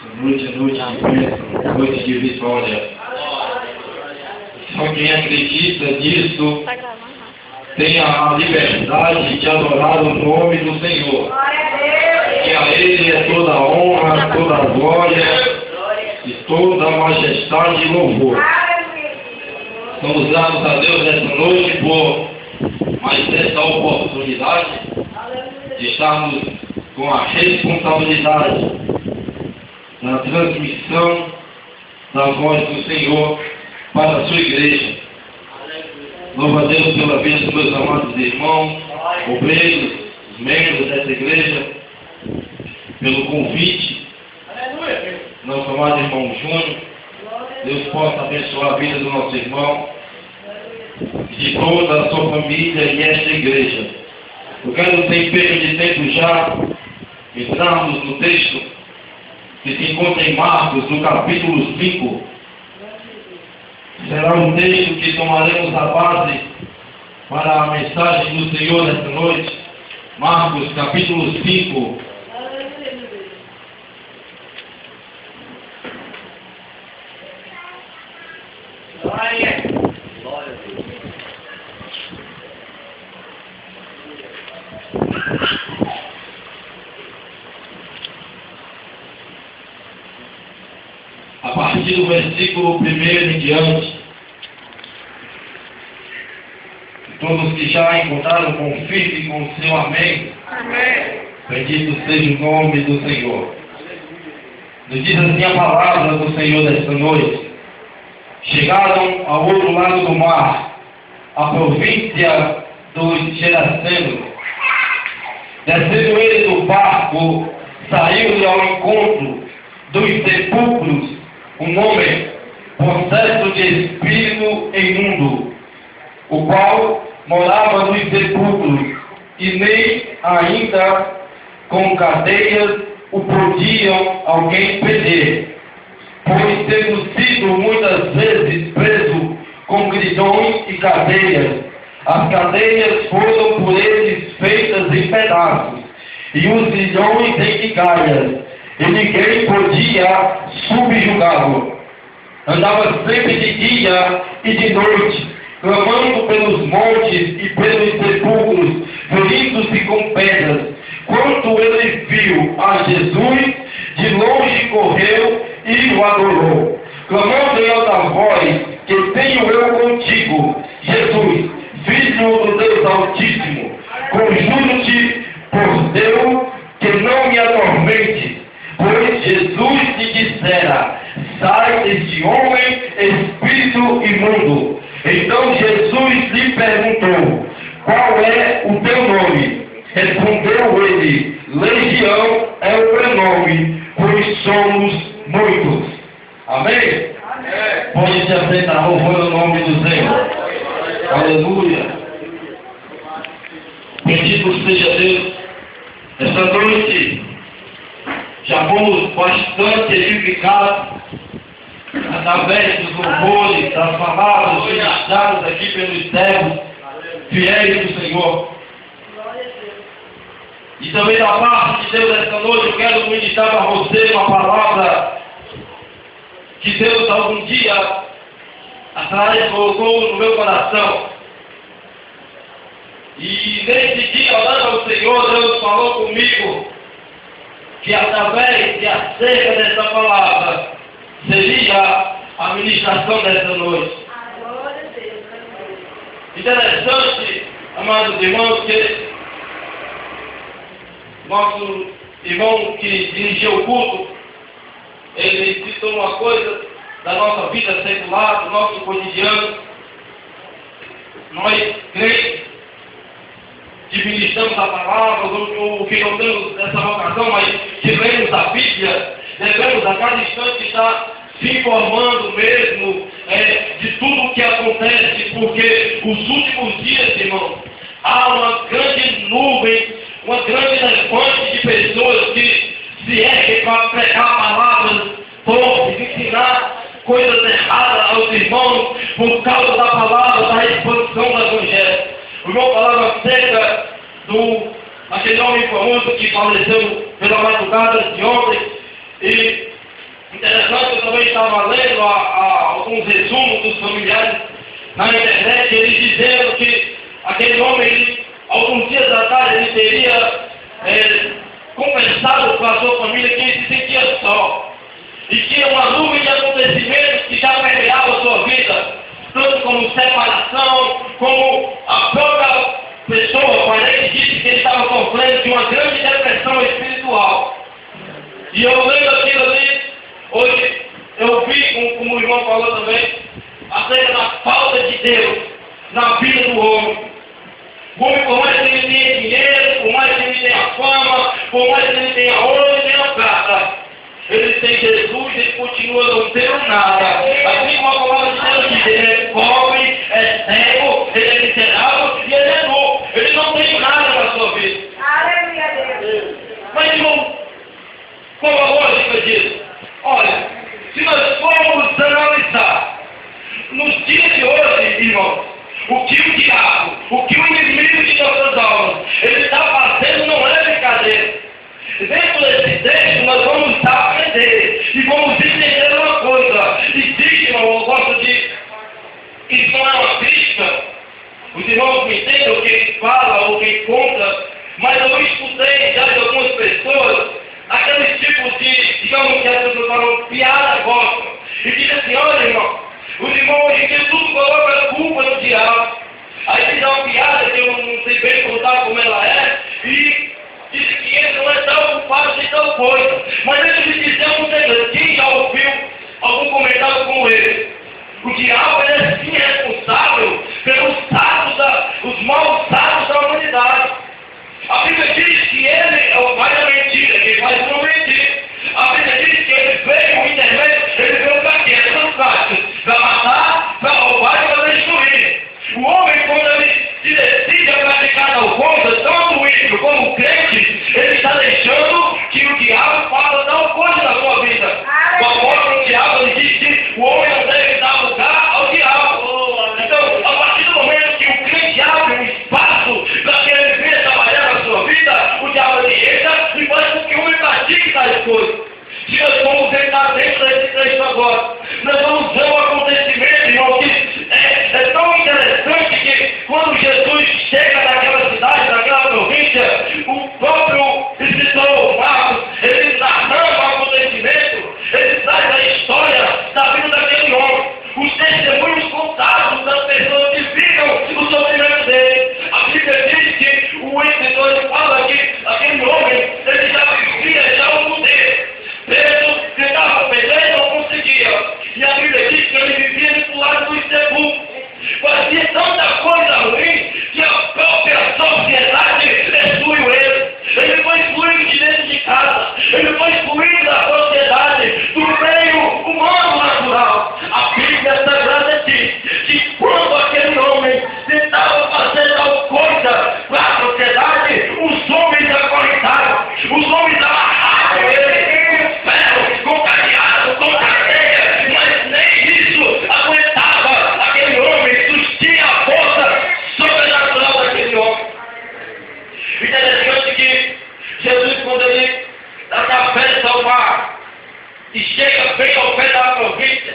Noite a noite de bênção, noite de vitória. Só quem acredita nisso tem a liberdade de adorar o nome do Senhor. Que a Ele é toda a honra, toda a glória e toda a majestade e louvor. Somos gratos a Deus nessa noite por mais essa oportunidade de estarmos com a responsabilidade da transmissão da voz do Senhor para a sua igreja. Louvo a Deus pela vida dos meus amados irmãos, obreiros, membros dessa igreja, pelo convite, nosso amado irmão Júnior. Deus possa abençoar a vida do nosso irmão e de toda a sua família e esta igreja. Eu quero, sem perda de tempo, já entrarmos no texto que se encontra em Marcos, no capítulo 5. Será um texto que tomaremos a base para a mensagem do Senhor nesta noite. Marcos, capítulo 5. A partir do versículo 1 em diante, todos que já encontraram, confirmem com o seu amém. Amém. Bendito seja o nome do Senhor. Nos diz assim a palavra do Senhor desta noite. Chegaram ao outro lado do mar, a província dos Gerasenos. Descendo ele do barco, saiu-lhe ao encontro dos sepulcros um homem possesso de espírito imundo, o qual morava nos sepulcros, e nem ainda com cadeias o podiam alguém prender, pois tendo sido muitas vezes preso com grilhões e cadeias, as cadeias foram por eles feitas em pedaços, e os grilhões em migalhas, e ninguém podia subjugá-lo. Andava sempre de dia e de noite, clamando pelos montes e pelos sepulcros, ferindo-se com pedras. Quando ele viu a Jesus, de longe correu e o adorou, clamando em alta voz: que tenho eu contigo, Jesus, Filho do Deus Altíssimo? Conjuro-te por Deus que não me atormente. Pois Jesus lhe dissera: sai deste homem, espírito imundo. Então Jesus lhe perguntou: qual é o teu nome? Respondeu ele: Legião é o meu nome, pois somos muitos. Amém? Amém. Pode se assentar, louvando o nome do Senhor. Aleluia. Bendito seja Deus. Esta noite já fomos bastante edificados através dos louvores, das palavras ministradas aqui pelos servos fiéis do Senhor. E também da parte de Deus esta noite eu quero ministrar para você uma palavra que Deus algum dia atrás colocou no meu coração. E nesse dia, orando ao Senhor, Deus falou comigo que através e acerca dessa palavra seria a ministração dessa noite. Interessante, amados irmãos, que nosso irmão que dirigiu o culto, ele citou uma coisa da nossa vida secular, do nosso cotidiano. Nós crentes que ministramos a palavra, ou que não temos essa vocação, mas que lemos a Bíblia, devemos a cada instante estar se informando mesmo de tudo o que acontece, porque os últimos dias, irmãos, há uma grande nuvem, uma grande levante de pessoas que se erguem para pregar palavras torpes, ensinar coisas erradas aos irmãos por causa da palavra, da expansão do Evangelho. O irmão falava acerca aquele homem famoso que faleceu pela madrugada de ontem, e estava lendo alguns resumos dos familiares na internet, eles dizendo que aquele homem, alguns dias atrás, ele teria conversado com a sua família que ele se sentia só. E tinha uma nuvem de acontecimentos que já permeava a sua vida, tanto como separação, como a própria pessoa, parece, disse que ele estava sofrendo de uma grande depressão espiritual. E eu lendo aquilo ali, hoje eu vi, como o irmão falou também, acerca da falta de Deus na vida do homem. O homem, por mais que ele tenha dinheiro, por mais que ele tenha fama, por mais que ele tenha ouro e tenha prata, ele tem Jesus e ele continua não tendo nada. Assim como a palavra de Deus diz, ele é pobre, é cego, ele é miserável e ele é nu. Ele não tem nada na sua vida. Aleluia, Deus. Mas, irmão, qual a lógica disso? Olha, se nós formos analisar, nos dias de hoje, irmão, o que o diabo, o que o inimigo de nossas almas, ele está fazendo não é brincadeira. Dentro desse texto nós vamos aprender e vamos entender uma coisa. Existe, irmão, eu gosto de... Isso não é uma crítica. Os irmãos me entendem o que ele fala ou quem conta, mas eu escutei já de algumas pessoas aqueles tipos de, digamos que as pessoas falam, piada gosta. E diz assim, olha, irmão, os irmãos hoje em dia tudo coloca a culpa no diabo. Aí diz uma piada que eu não sei bem contar como ela é, e diz que ele não é tão culpado de tal coisa. Mas deixa eu lhe dizer um segredo. Quem já ouviu algum comentário como esse? O diabo ele é sim responsável pelos os maus atos da humanidade. A Bíblia diz que ele é o pai da mentira, que faz uma mentira. A Bíblia diz que ele veio com intermédio, ele veio para quê? Para matar, para roubar e para destruir. O homem, quando ele se decide a praticar tal coisa, tanto o ímpio como o crente, ele está deixando que o diabo faça tal coisa na sua vida. O apóstolo Tiago ele diz que o homem não deve dar lugar ao diabo. Então, a partir do momento que o crente abre um espaço para que ele venha trabalhar na sua vida, o diabo ele entra e faz com que o homem pratique tais coisas. Se nós vamos entrar dentro desse texto agora, nós vamos ver um acontecimento, irmão, que é tão interessante que quando Jesus chega naquela cidade, naquela província, o próprio escritor Marcos, ele narrando o acontecimento, ele traz a história da vida daquele homem, os testemunhos contados das pessoas que viram o sofrimento dele. A Bíblia diz que o escritor ele fala que aquele homem, ele já vivia já o poder. Pedro tentava perder e não conseguia. E a Bíblia diz que ele vivia do lado dos sepulcros. Fazia tanta coisa ruim que a própria sociedade excluiu ele. Ele foi excluído de dentro de casa. Ele foi excluído da sociedade, do meio humano natural. A Bíblia Sagrada diz que quando aquele homem tentava fazer tal coisa para a sociedade, os homens acorrentaram, os homens amarraram ele. Com cadeado, com cadeia, mas nem isso aguentava aquele homem, sustinha a força sobrenatural daquele homem. Interessante que Jesus, quando ele atravessa o mar e chega bem ao pé da província,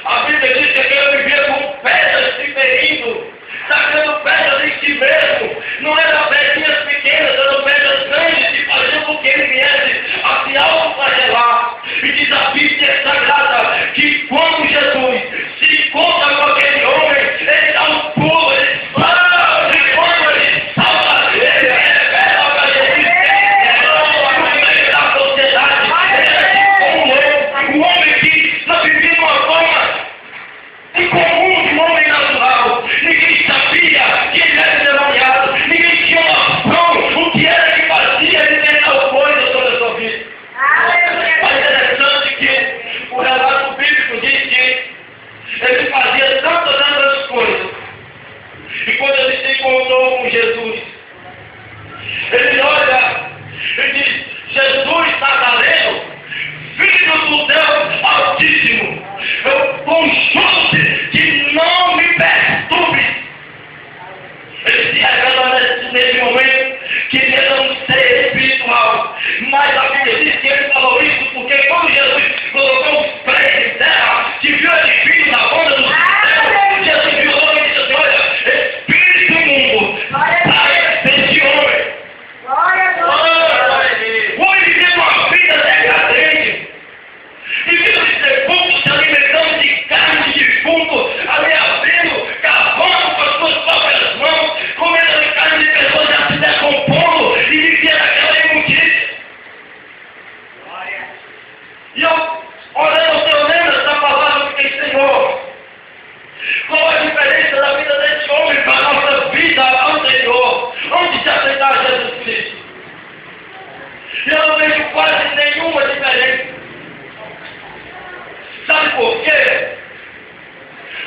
a Bíblia diz que ele vivia com pedras se ferindo, sacando pedras em si mesmo. Não eram pedrinhas pequenas, eram pedras grandes que faziam com que ele viesse a se autoflagelar. E diz a Bíblia Sagrada que quando Jesus se encontra com aquele homem, ele dá um pulo, ele fala, e quando ele salva, ele revela para Jesus, no meio da sociedade, um homem que não vivia de uma forma incomum de um homem natural. Ninguém sabia que ele era demoniado, ninguém tinha noção o que era que fazia ele ter tal coisa sobre a sua vida. E eu, olhando o Senhor, lembra dessa palavra, eu fiquei, Senhor, qual a diferença da vida desse homem para a nossa vida anterior, antes de aceitar Jesus Cristo? E eu não vejo quase nenhuma diferença. Sabe por quê?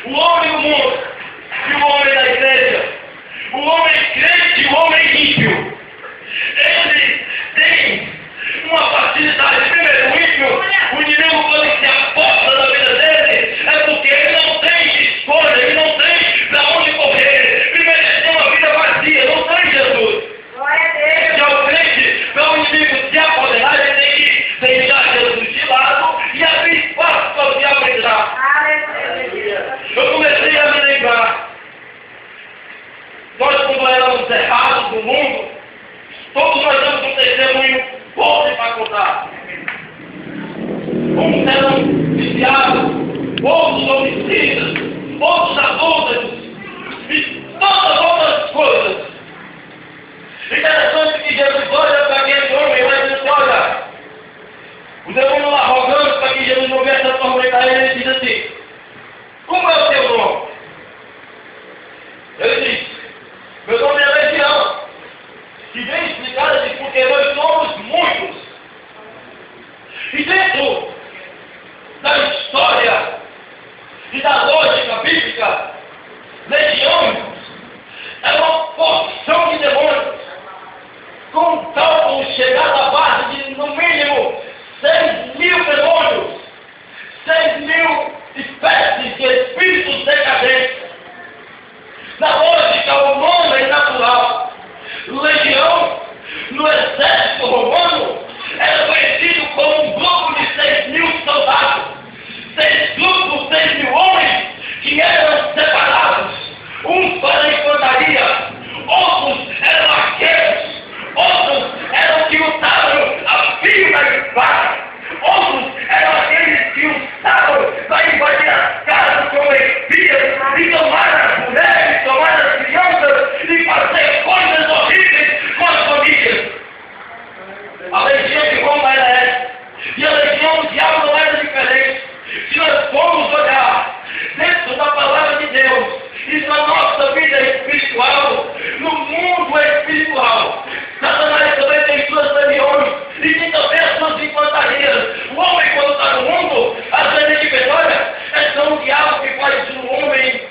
O homem do mundo e o homem da igreja, o homem crente e o homem ímpio, ele tem uma facilidade. Primeiro, o ímpio, o inimigo, quando se aposta da vida dele, é porque ele não tem escolha, ele não tem para onde correr. Primeiro, ele tem uma vida vazia, não tem Jesus. Glória a Deus. Já o crente, para o inimigo se apoderar, ele tem que deixar Jesus de lado e abrir espaço para o diabo entrar. Aleluia. Eu comecei a me lembrar. Nós, quando éramos errados do mundo, todos nós temos um testemunho podre para contar. Uns eram viciados, outros homicidas, outros adúlteros e tantas outras coisas. Interessante que Jesus olha para aquele homem e vai dizer: olha, o demônio lá rogando para que Jesus não viesse atormentar ele, ele diz assim: como é o teu nome? Ele diz: meu nome é Legião. E vem explicar assim, porque nós somos muitos. E dentro da história e da lógica bíblica, legião é uma porção de demônios, com um cálculo chegado à base de, no mínimo, 6.000 demônios, 6.000 espécies de espíritos decadentes. Na lógica humana e natural, legião, no exército romano, era conhecido como um grupo de 6.000 soldados, 6.000 homens que eram separados, uns para a infantaria, outros eram arqueiros, outros eram que usavam a fio da espada, outros eram aqueles que usavam para invadir as casas com espias e tomar as mulheres, tomar as crianças e fazer coisas horríveis com as famílias. A legião de Roma era essa. E a legião do diabo não era diferente. Se nós formos olhar dentro da palavra de Deus e na nossa vida espiritual, no mundo espiritual, Satanás também tem suas legiões e tem também as suas infantarias. O homem, quando está no mundo, às vezes de vitória, é só um diabo que faz o homem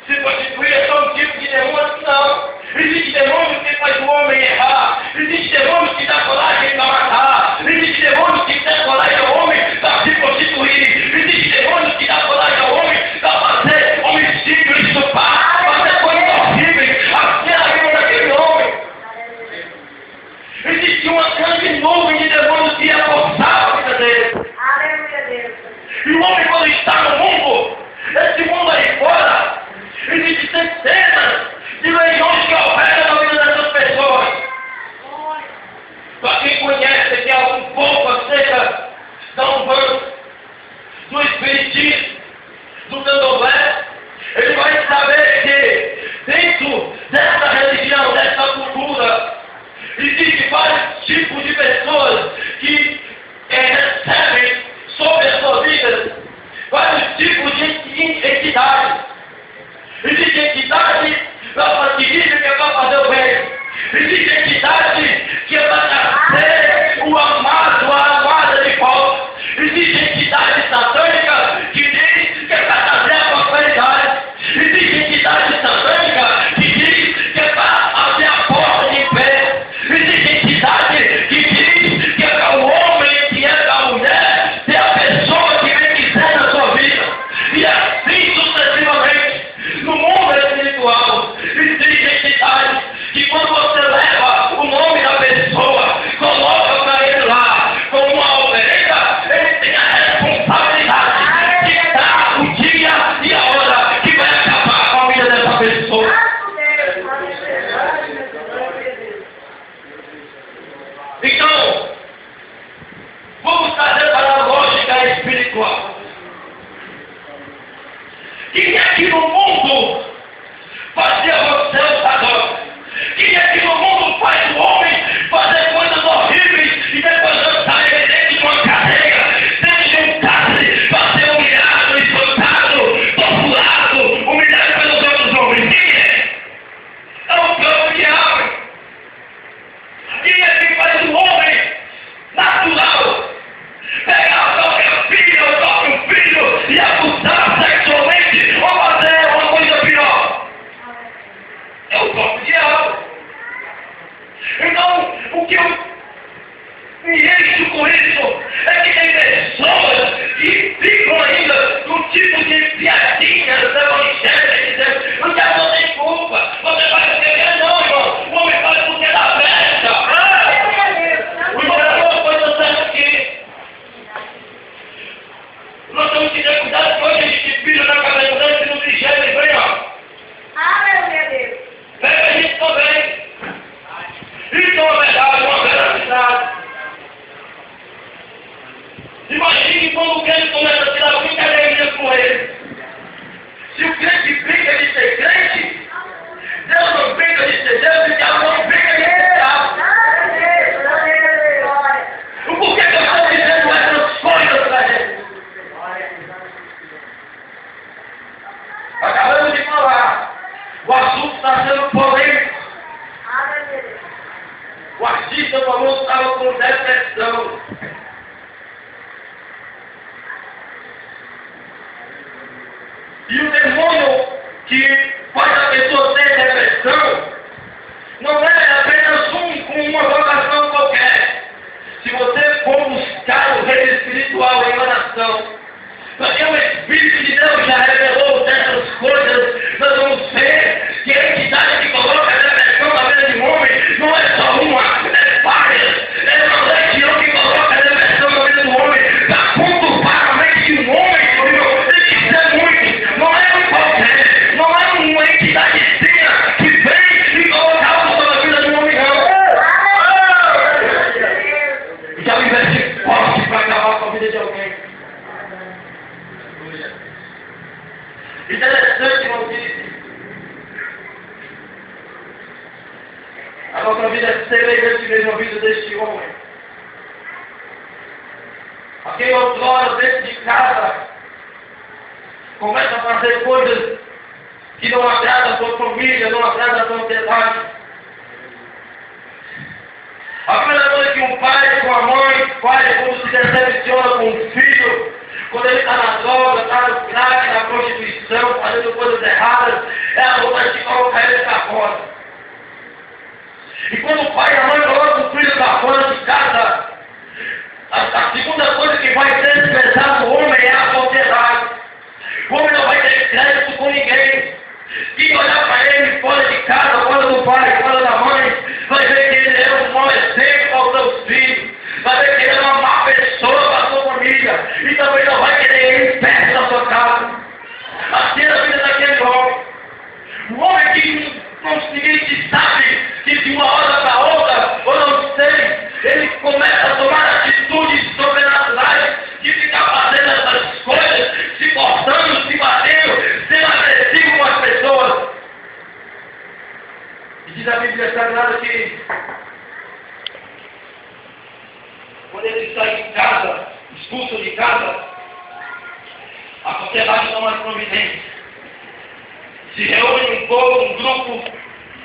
se constituir, é só um tipo de demônio. Não. Existe demônio que faz o homem errar. Existe demônio que dá coragem para matar. Existe demônio que dá coragem ao homem para se constituir. Existe demônio que dá coragem ao homem para fazer homicídio, estuprar, fazer coisas horríveis, assim a vida daquele homem. Existe uma grande nuvem de demônios que ia forçar a vida dele. Aleluia, Deus. E o homem, quando está no mundo, esse mundo aí fora, existe centenas de legiões que operam na vida dessas pessoas. Para quem conhece que há um pouco acerca da Umbanda, do Espiritismo, do Candomblé, ele vai saber que dentro dessa religião, dessa cultura, existem vários tipos de pessoas que recebem sobre as suas vidas vários tipos de entidades. Existe entidade que diz que é para fazer o bem. Existe entidade que é para trazer o amado, a amada de volta. Existe entidade satânica que diz que é para trazer a prosperidade. Existe entidade satânica que diz que é para abrir a porta de pé. Existe entidade que diz que é para o homem, que é para a mulher, ser a pessoa que vem quiser na sua vida. E assim sucessivamente. No mundo espiritual, existem entidades que quando você leva o nome da pessoa, coloca para ele lá como uma oferenda, ele tem a responsabilidade de dar o dia e a hora que vai acabar com a vida dessa pessoa. Então, vamos trazer para a lógica espiritual. Quem é que no mundo fazia você o sacerdote? Quem é que no mundo faz o homem fazer coisas horríveis e depois lançar ele dentro de uma cadeia, Imagine quando o crente começa a tirar brincadeirinha com ele. Se o crente brinca de ser crente, Deus não brinca de ser Deus e o diabo não brinca de ser diabo. Por que eu estou dizendo essas coisas para gente? Acabamos de falar. O assunto está sendo polêmico. O artista famoso estava com depressão. E o demônio que faz a pessoa ter depressão não é apenas uma vocação qualquer. Se você for buscar o reino espiritual em oração, porque o Espírito de Deus já revelou dessas coisas, nós vamos ver que a entidade que coloca a depressão na vida de um homem não é só uma, é várias. É uma legião que coloca a depressão na vida do homem para conturbar a mente de um homem, tem que ser muito. Não é um qualquer, não é uma entidadezinha que vem e coloca algo na vida de um homem, não. Já investe forte para acabar com a vida de alguém. Interessante notícia. A nossa vida é semelhante mesmo à vida deste homem. A quem outrora dentro de casa começa a fazer coisas que não agradam a sua família, não agradam a sociedade. A primeira coisa que um pai com a mãe faz quando se decepciona com um filho, quando ele está na droga, está no crack, na prostituição, fazendo coisas erradas, é a vontade de colocar ele para fora. E quando o pai e a mãe colocam o filho para fora de casa, a segunda coisa que vai desprezar o homem é a sociedade. O homem não vai ter crédito com ninguém. Quem olhar para ele fora de casa, fora do pai, fora da mãe, vai ver que ele é um mau exemplo aos seus filhos. Vai ver que ele é uma má pessoa para a sua família. E também não vai querer ir perto da sua casa. Assim é a vida daquele homem. O homem que ninguém sabe que de uma hora para outra, ou não sei, ele começa a tomar atitudes sobrenaturais de ficar fazendo essas coisas, se cortando, se batendo, sendo agressivo com as pessoas. E diz a Bíblia Sagrada que quando ele sai de casa, expulso de casa, a sociedade toma as providências. Se reúne um povo, um grupo,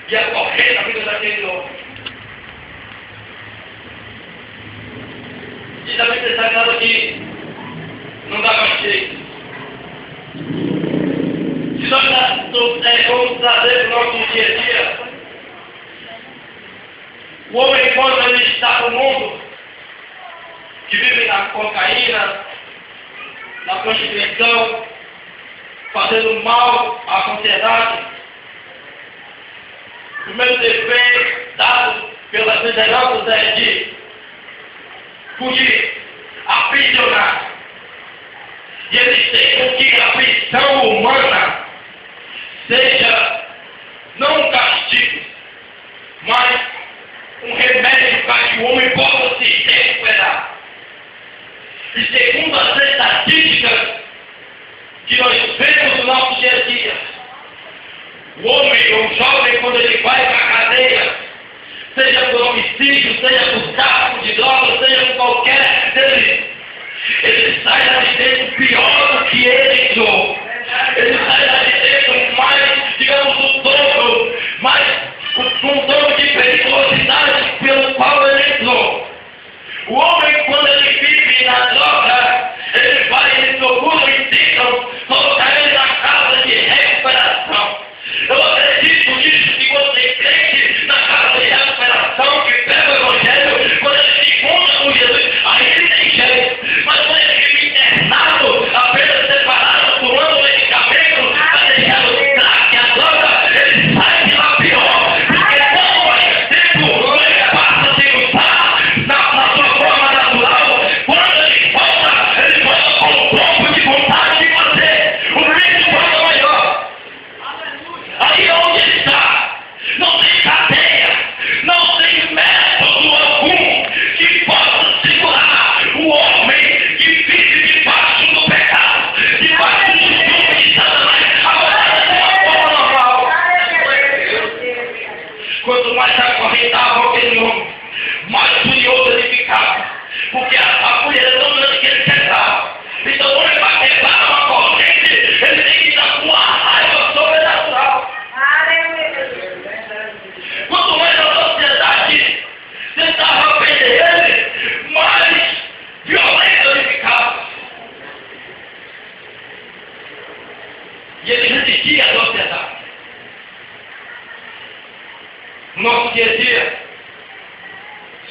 e a correr na vida daquele homem. Diz a Bíblia Sagrada que não dá mais jeito. Se nós vamos trazer para o nosso dia a dia, o homem, quando ele está no mundo, que vive na cocaína, na prostituição, fazendo mal à sociedade, o primeiro dever dado pelas lideranças é de fugir, aprisionar. E eles têm que a prisão humana seja não um castigo, mas um remédio para que o homem possa se recuperar. E segundo as estatísticas que nós vemos no nosso dia a dia, o homem ou o jovem, quando ele vai para a cadeia, seja por homicídio, seja por tráfico de drogas, seja por qualquer delito, ele sai dali dentro pior do que ele entrou. Ele sai dali dentro mais, digamos, o dobro, mais um dobro de periculosidade pelo qual ele entrou. O homem, quando ele vive na droga, ele vai, ele procura e tentam colocar ele na casa de recuperação. Eu acredito nisso, que você crente na casa de recuperação, que pega o evangelho, quando ele se encontra com Jesus, aí ele tem jeito.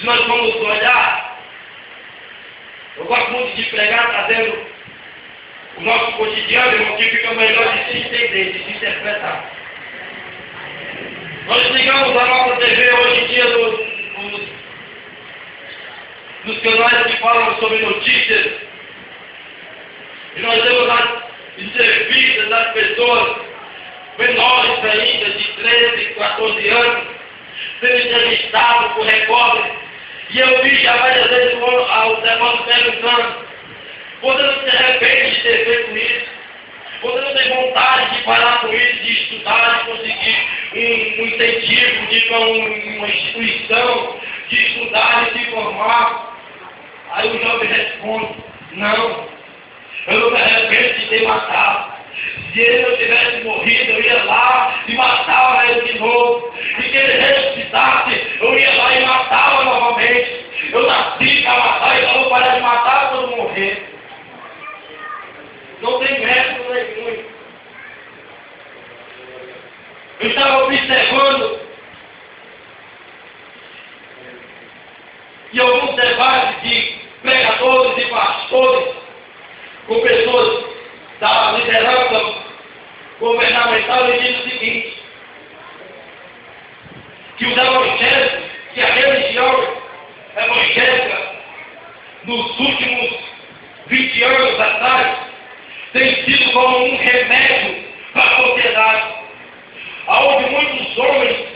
Se nós vamos olhar, eu gosto muito de pregar trazendo o nosso cotidiano, irmão, que fica melhor de se entender, de se interpretar. Nós ligamos a nossa TV hoje em dia nos canais que falam sobre notícias, e nós vemos as entrevistas das pessoas menores ainda, de 13, 14 anos, sendo entrevistados por repórteres, e eu vi já várias vezes o demônio perguntando: você não se arrepende de ter feito isso? Você não tem vontade de parar com isso, de estudar, de conseguir um incentivo, de ir para uma instituição, de estudar, de se formar? Aí o jovem responde: não, eu não me arrependo de ter matado. Se ele não tivesse morrido, eu ia lá e matava ele de novo. E se ele ressuscitasse, eu ia lá e matava novamente. Eu nasci para matar e não vou parar de matar quando morrer. Não tem método nenhum. Eu estava observando e alguns debates de pregadores e pastores com pessoas da liderança governamental e diz o seguinte: que os evangélicos, que a religião evangélica nos últimos 20 anos atrás tem sido como um remédio para a sociedade, onde muitos homens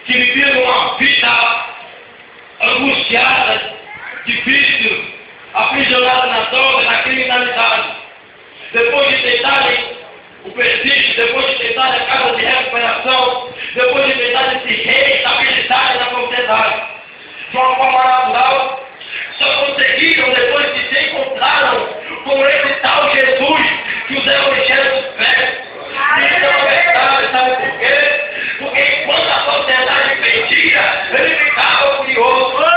que viveram uma vida angustiada, difícil, aprisionados na droga, na criminalidade, depois de tentarem o presídio, depois de tentarem a casa de recuperação, depois de tentarem se reestabilizar na sociedade, de uma forma natural, só conseguiram depois que se encontraram com esse tal Jesus que os evangélicos pregam. Isso é verdade, sabe por quê? Porque enquanto a sociedade pedia, ele ficava curioso. Quando a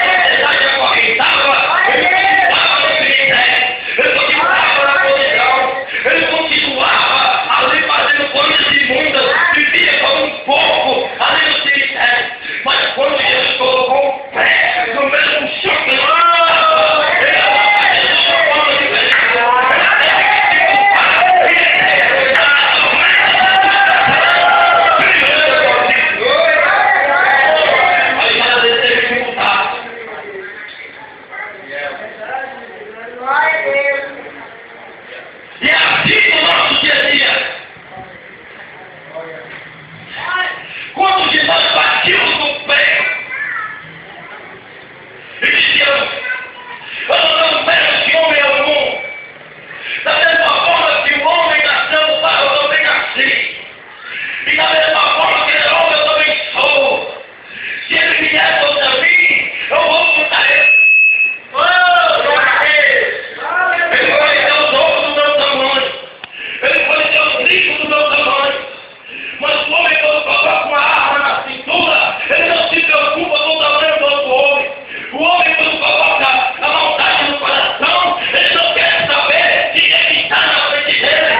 sociedade acorrentava, ele continuava no ministério, ele continuava na posição, ele continuava ali fazendo coisas imundas, vivia como um porco ali no cemitério. Mas quando Jesus colocou o pé no mesmo chão, e assim no nosso dia a dia, quando de nós batimos no pé e dizíamos: eu não menos de homem algum, da mesma forma que o homem nasceu para eu também nasci, e da mesma forma que ele é homem eu também sou. Se ele vier contra mim, eu vou escutar ele. Ele pode ter os ovos do meu tamanho, ele pode ter os ricos do meu tamanho, mas o homem, quando coloca uma arma na cintura, ele não se preocupa com o tamanho do outro homem. O homem, quando coloca a maldade no coração, ele não quer saber de quem está na frente dele.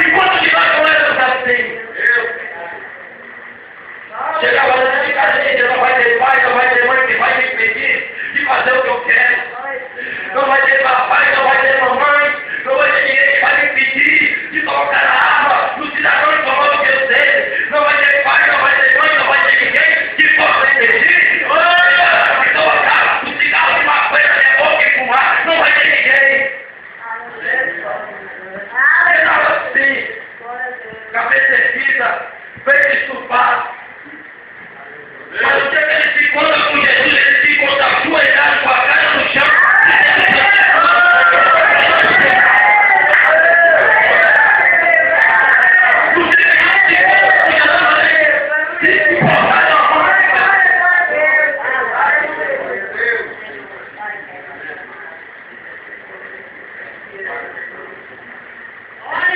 Enquanto que nós não éramos assim, chegava dentro de casa, gente, não vai ter pai, não vai ter mãe que vai me impedir de fazer o que eu quero. Não vai ter papai, não vai ter mamãe, não vai ter ninguém que vai me impedir de colocar a arma no cidadão e tomar o que eu sei. Não vai ter pai, não vai ter mãe, não vai ter ninguém que possa impedir de colocar o cigarro de maconha na minha boca e fumar. Não vai ter ninguém. Eu estava assim, cabeça erguida, peito estufado. Mas o dia que ele se encontra com Jesus, ele se encontra ajoelhado com a cara no chão.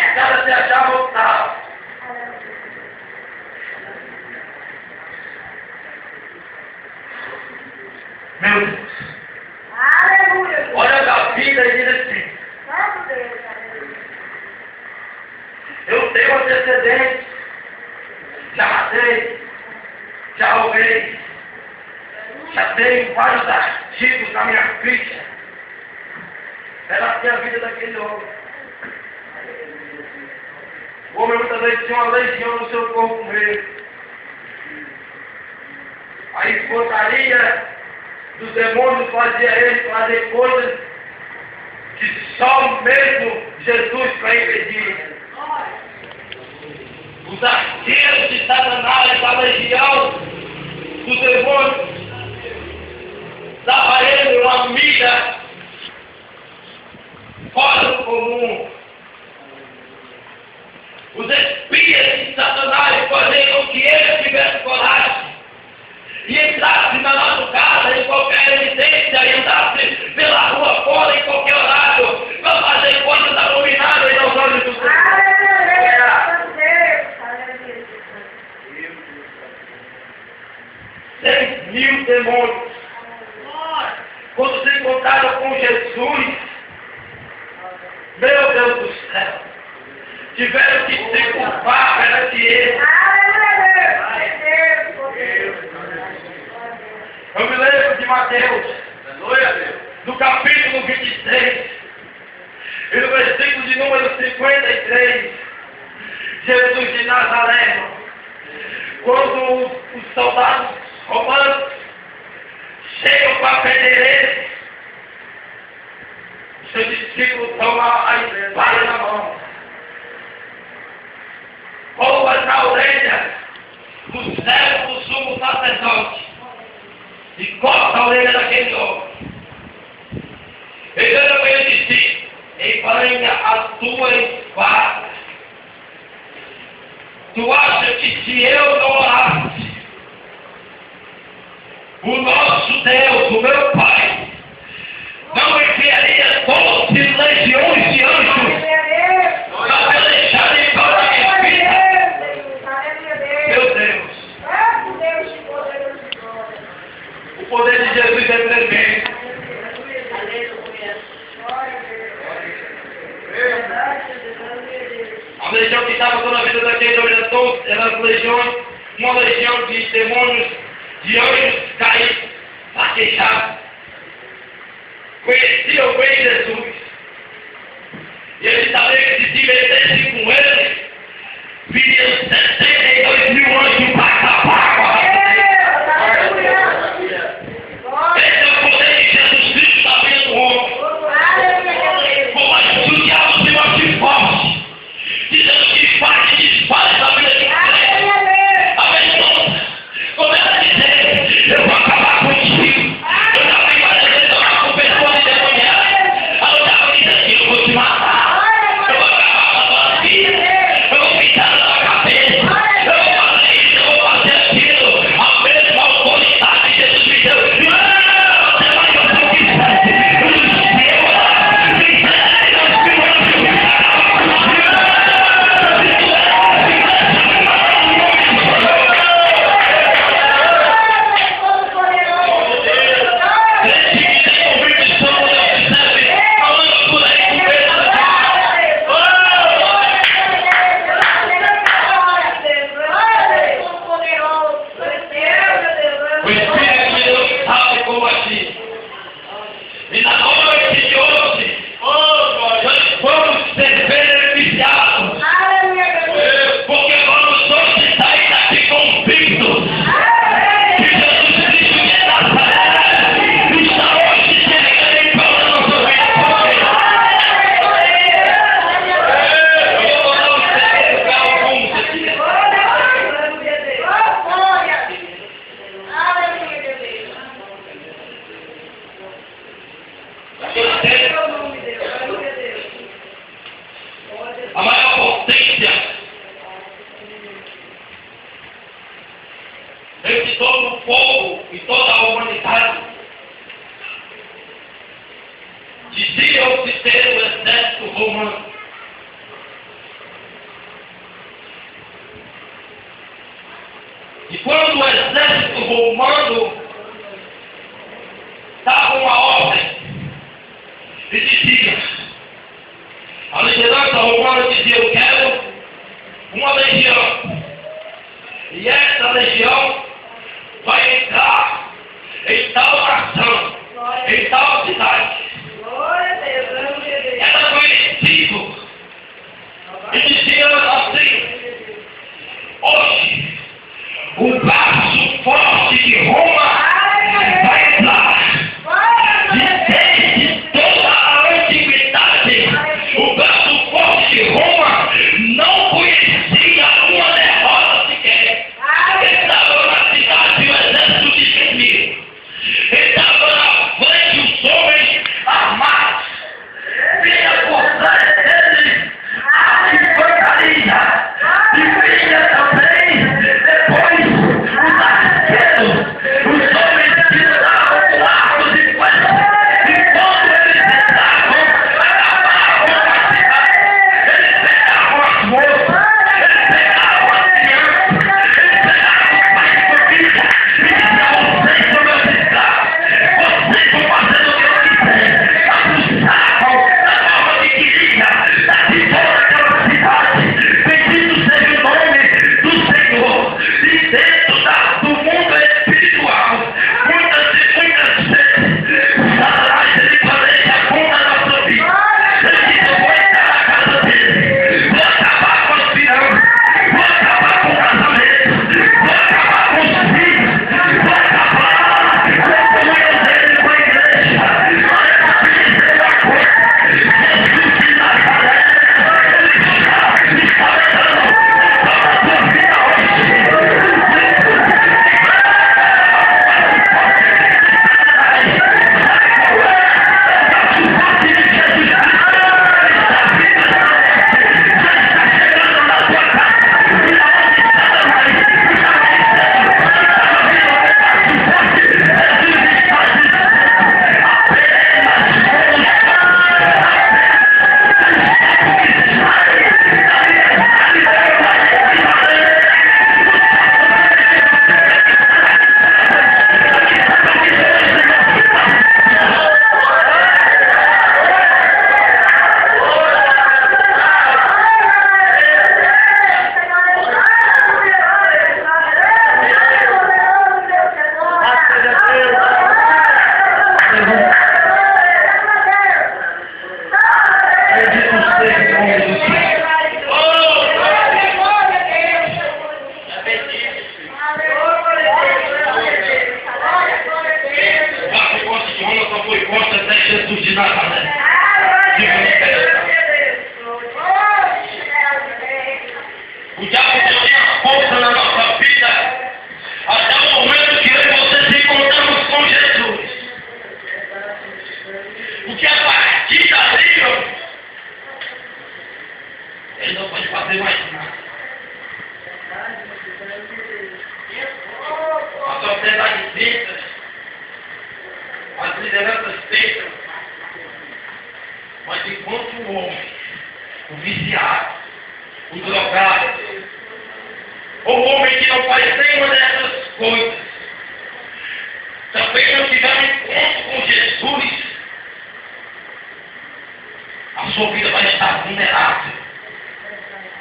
O cara se achava otário. Meu Deus. Aleluia. Olha a vida e diz assim: eu tenho antecedentes casei, já roubei, já tenho vários artigos na minha ficha. Era assim a vida daquele homem. O homem muitas vezes tinha uma legião no seu corpo mesmo. A esposaria dos demônios fazia ele fazer coisas que só mesmo Jesus para impedir. Os arqueiros de Satanás, a legião dos demônios, dava a ele uma mira fora do comum. Os espias de Satanás faziam com que ele tivesse coragem e entrasse na nossa casa em qualquer evidência e andasse pela rua fora em qualquer horário para fazer coisas abomináveis aos olhos do Senhor. 6.000 demônios, quando se encontraram com Jesus, meu Deus do céu, tiveram que se culpar perante ele. Eu me lembro de Mateus, no capítulo 26, e no versículo de número 53, Jesus de Nazaré, quando os soldados romanos chegam para prender ele, seus discípulos tomam a espada na mão, roubam na orelha do servo do sumo sacerdote e corta a orelha daquele homem. Ele olha para ele e disse: embanha a tua espada. Tu acha que se eu não orasse, o nosso Deus, o meu Pai, não enviaria 12 legiões de anjos para deixar de fora a minha vida? Meu Deus! O poder de Jesus é tremendo. A legião que estava toda a vida daquele homem era as legiões, uma legião de demônios, de anjos caídos, saquejados. Conheciam bem Jesus. E ele sabia que se metesse com ele, viriam 72.000 anjos para acabar com a raça dele. Esse é o poder de Jesus Cristo na vida do homem. Como a gente o diabo se mostra forte, dizendo que faz e desfaz a vida de você. Abençoa. Começa a dizer: eu vou acabar contigo. Eu já vi várias vezes acabar com pessoas endemoniadas. Eu já vi assim: eu vou te matar. Eu vou acabar com a tua vida. Eu vou pintar na tua cabeça. Eu vou fazer isso, eu vou fazer aquilo. A mesma autoridade de Jesus me deu. Você vai fazer o que quiser. A maior potência entre todo o povo e toda a humanidade dizia-se ter o exército romano. E quando o exército romano dava uma ordem e dizia, a liderança romana dizia: eu quero uma legião. E essa Nazaré. O diabo tinha força na nossa vida até o momento que eu e você se encontramos com Jesus. Porque a partir dali, ele não pode fazer mais nada. A sociedade tenta, as lideranças tentam, mas enquanto o homem, o viciado, o drogado, o homem que não faz nenhuma dessas coisas, também não tiver um encontro com Jesus, a sua vida vai estar vulnerável,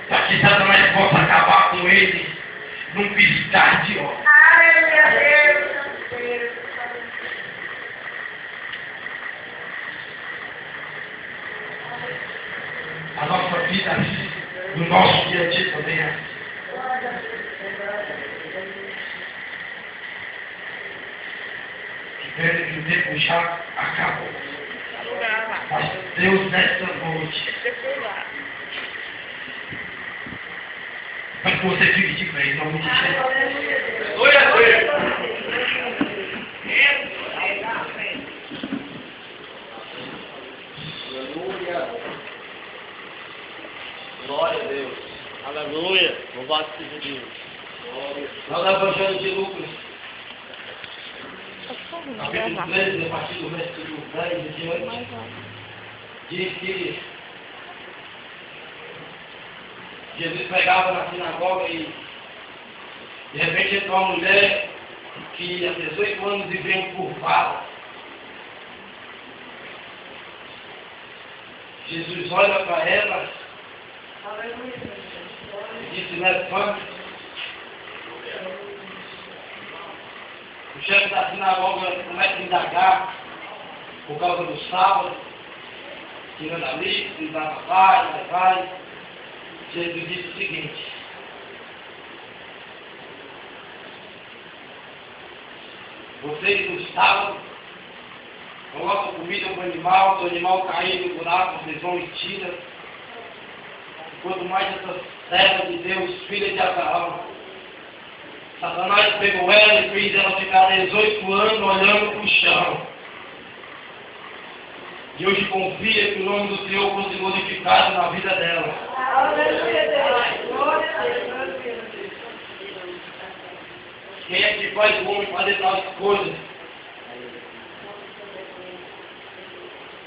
para que Satanás possa acabar com ele num piscar de olhos. A nossa vida, no nosso dia a dia também é assim. Que o tempo já acabou. Mas Deus, nessa noite, para que você fique de pé, em nome de Jesus. Glória a Deus. Glória a Deus. Aleluia. Louvado seja Deus. Nós no Evangelho de Lucas, capítulo 13, a partir do versículo 10 em diante, diz que Jesus pregava na sinagoga e de repente entrou uma mulher que há 18 anos vivia encurvada. Jesus olha para ela e disse: levante. O chefe da sinagoga começa a indagar por causa do sábado, tirando a lista, dizendo vai. Jesus disse o seguinte: vocês no sábado colocam comida para o animal cair no buraco, vocês vão e tiram. Quanto mais essa serva de Deus, filha de Abraão, Satanás pegou ela e fez ela ficar 18 anos olhando para o chão. E hoje confia que o nome do Senhor fosse glorificado na vida dela. Quem é que faz o homem fazer tais coisas?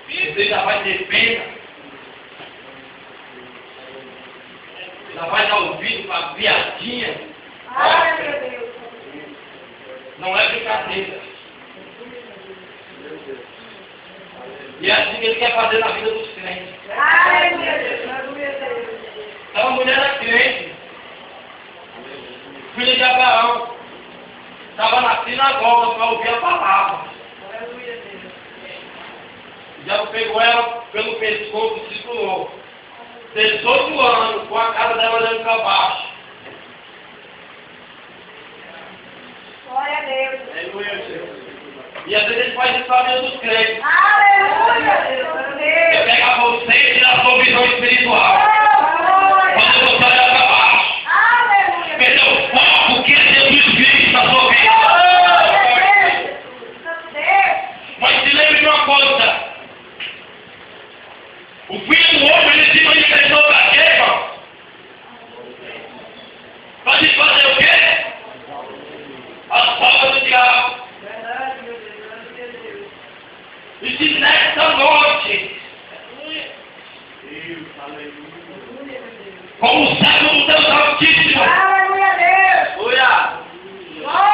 Você já vai ter pena. Já vai dar ouvido para a piadinha. Não é brincadeira. E é assim que ele quer fazer na vida dos crentes. Então a mulher era crente, filha de Abraão, estava na sinagoga para ouvir a palavra. O diabo pegou ela pelo pescoço e segurou. 18 anos, com a cara dela olhando para baixo. Glória a Deus. E às vezes ele faz isso na vida dos crentes. Aleluia. Ele pega você e tira a sua visão espiritual. Quando você olha para baixo, perdeu o foco que é Jesus Cristo na sua vida. Mas se lembre de uma coisa: o Filho do Homem ele se manifestou para quê, irmão? Para desfazer o quê? As obras do diabo. E se nesta noite, como servo do Deus Altíssimo,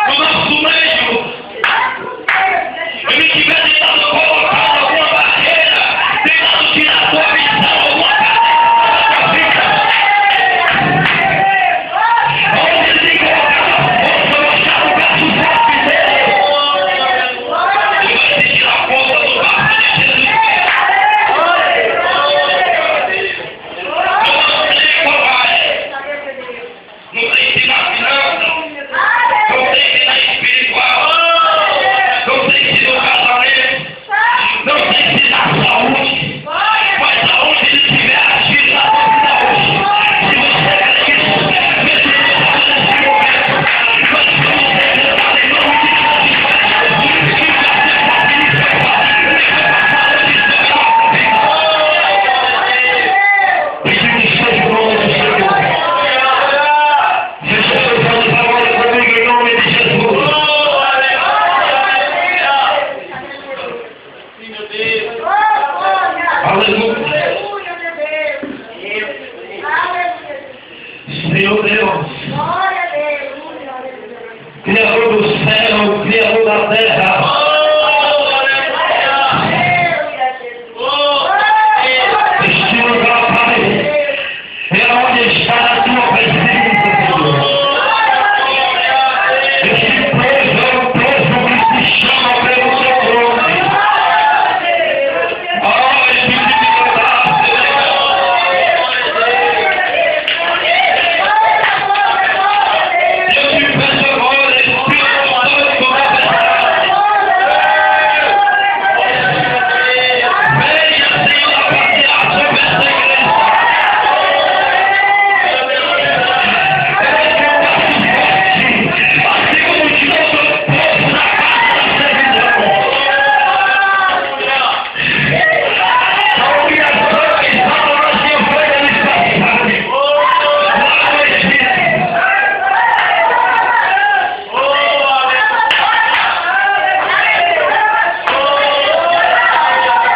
no nosso meio, eu me tiver tentado colocar alguma barreira, tentando tirar a sua visão, alguma cadeira da sua vida, onde ele colocar a força, mostrar o gato forte dele, ele vai sentir a força do braço de Jesus. Eu não sei qual é, não sei libertar. Este lugar, Pai, é onde está a tua presença, Senhor. Este povo é um povo que se chama pelo seu nome. Oh, Espírito de verdade, eu te peço agora, Espírito Santo, com a verdade. Venha, Senhor, a passear sobre essa igreja. Assim como tirou o seu povo da casa da servidão. A humilhação e salvação que foi eles passaram. Lá no Egito.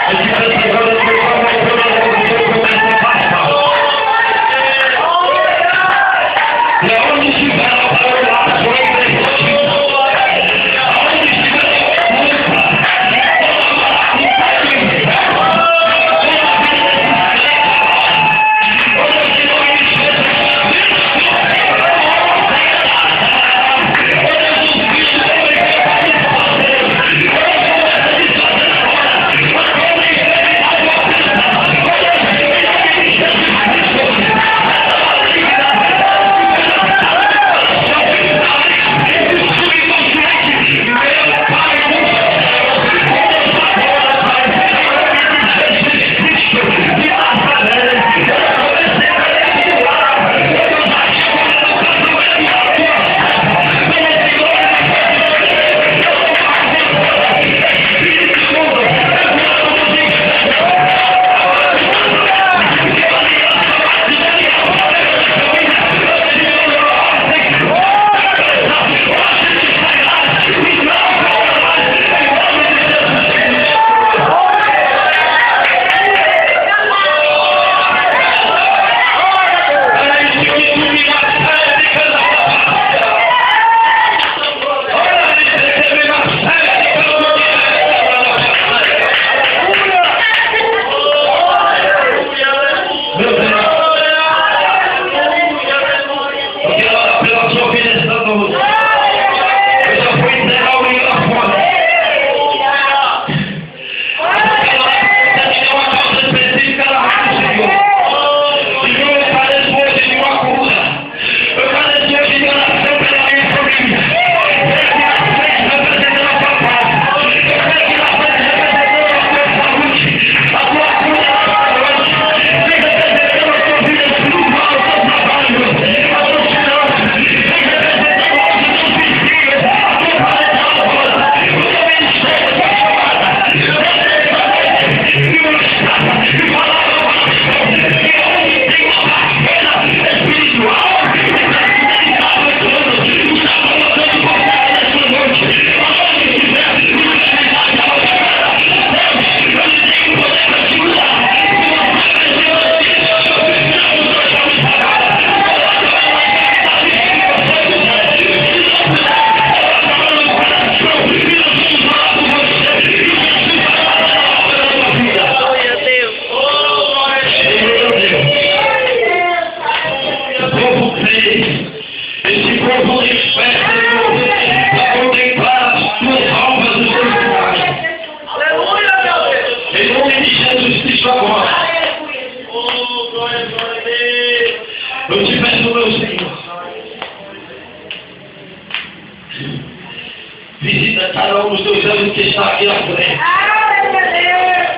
Eu te peço agora, por favor, pelo amor de Deus, comece a passar. E aonde estiver a palavra, sua igreja, aonde estiver Eu te peço, meu Senhor, visita cada um dos teus olhos que está aqui na frente.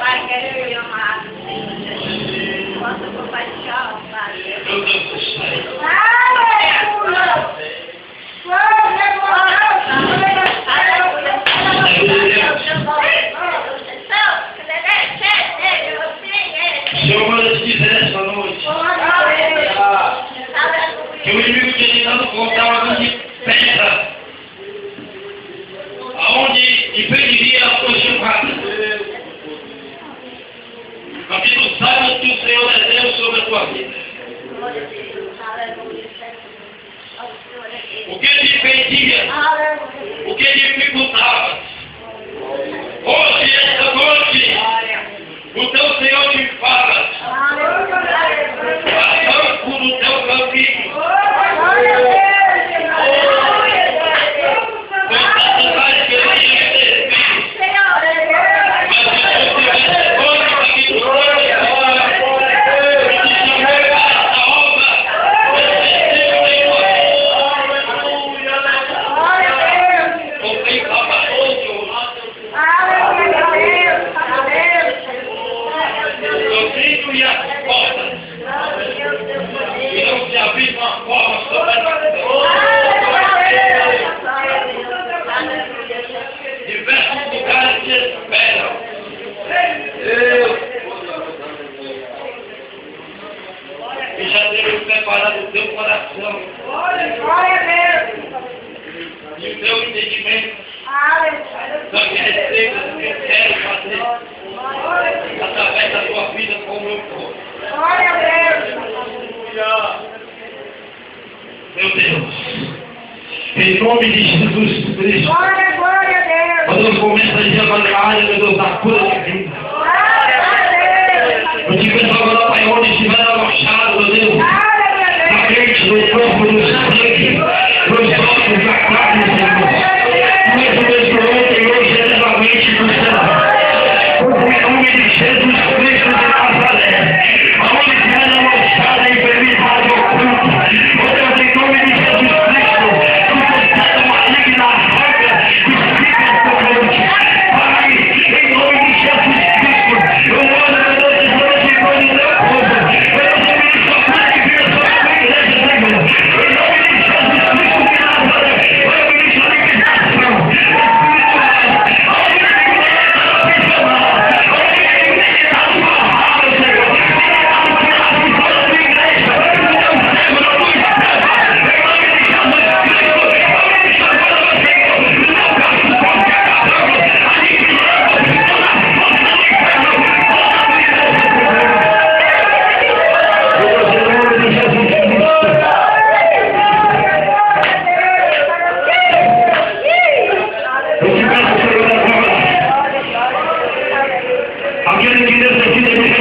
Pai, quero ir amado, Senhor Jesus. Quanto compaixão, Pai. Meu Deus do céu. Senhor, manda te dizer essa noite que o inimigo tinha tentado colocar uma grande pedra aonde impediria a tua chamada. Para que tu saibas que o Senhor é Deus sobre a tua vida. O que te impedia, o que dificultava, te esperam. Deus. E já Deus preparado o teu coração. Glória a Deus. E o teu entendimento. Aleluia. Só que receba o que eu quero fazer. Através da tua vida como eu for. Glória a Deus. Meu Deus. Em nome de Jesus Cristo. Glória, glória a Deus. Quando eu começo a dizer a área, meu Deus, da cura de vida. Glória a Deus. Eu te peço agora, Pai, onde estiver alochado, meu Deus. Na mente, no corpo, no sangue, nos ossos, na carne, Senhor. Mesmo mesmo ontem, hoje, eternamente, no céu. Em nome de Jesus Cristo de Nazaré. Aonde estiver alochado, enfermidade oculta. Meu Deus, em nome de Jesus Cristo. Tu maligna arranca, explica por noite. Pai, em nome de Jesus Cristo. Eu oro, meu Deus, de noite, em nome de Deus. Eu não me sofrer de vida sobre a tua igreja, Senhor. Em nome de Jesus Cristo de Nazaré. Eu ministro a libertação. Aquele que necessita de